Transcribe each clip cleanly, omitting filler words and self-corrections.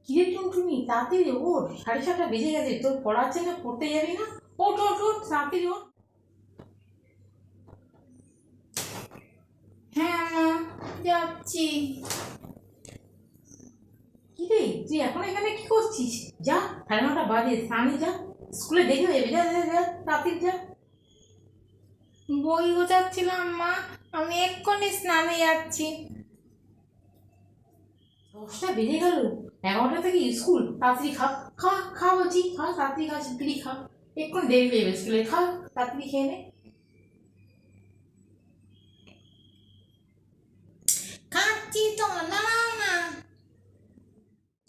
কিরে টুনটুনি, তাড়াতাড়ি ওঠ, 7:30 বেজে গেছে, তোর পড়া আছে না? পড়তে যাবি না? ওঠ ওঠ ওঠ, তাড়াতাড়ি ওঠ। হ্যাঁ মা, যাচ্ছি। কিরে তুই এখন এখানে কি করছিস? যা, 9:30 বাজে, স্নানে যা, স্কুলে দেখে যাবি, যা যা যা, তাড়াতাড়ি যা। বই গোছাচ্ছিলাম মা, আমি এক্ষুনি স্নানে যাচ্ছি। 10টা বেজে গেল, 11টা থেকে স্কুল, তাড়াতাড়ি খা, খা খা বলছি, খা তাড়াতাড়ি, খা শিগগিরি খা, এক্ষুনি দেরি হয়ে যাবে স্কুলে, খা তাড়াতাড়ি খেয়ে নে। খাচ্ছি তো, দাঁড়াও না।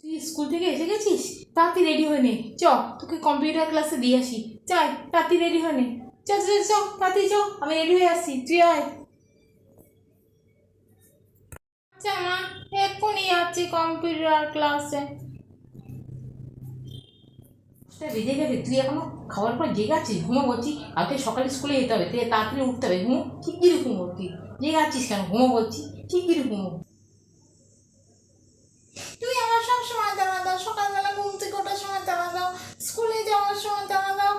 তুই স্কুল থেকে এসে গেছিস? তাড়াতাড়ি রেডি হয়ে নে, চ, তোকে কম্পিউটার ক্লাসে দিয়ে আসি। চাই, তাড়াতাড়ি রেডি হয়ে নে, চ চ চ, তাড়াতাড়ি চ, আমি রেডি হয়ে আসছি, তুই আয়। আচ্ছা মা, এক্ষুনি যাচ্ছি কম্পিউটার ক্লাসে। 10টা বেজে গেছে, তুই এখনো খাওয়ার পর জেগে আছিস? ঘুমো বলছি, কালকে সকালে স্কুলে যেতে হবে, তুই তাড়াতাড়ি উঠতে হবে, ঘুমো, শিগগিরি ঘুমো, তুই জেগে আছিস কেন? ঘুমো বলছি, শিগগিরি ঘুমো। তুমি আমার সব সময় তাড়া দাও, সকালবেলা ঘুম থেকে ওঠার সময় তাড়া দাও, স্কুলে যাওয়ার সময় তাড়া দাও,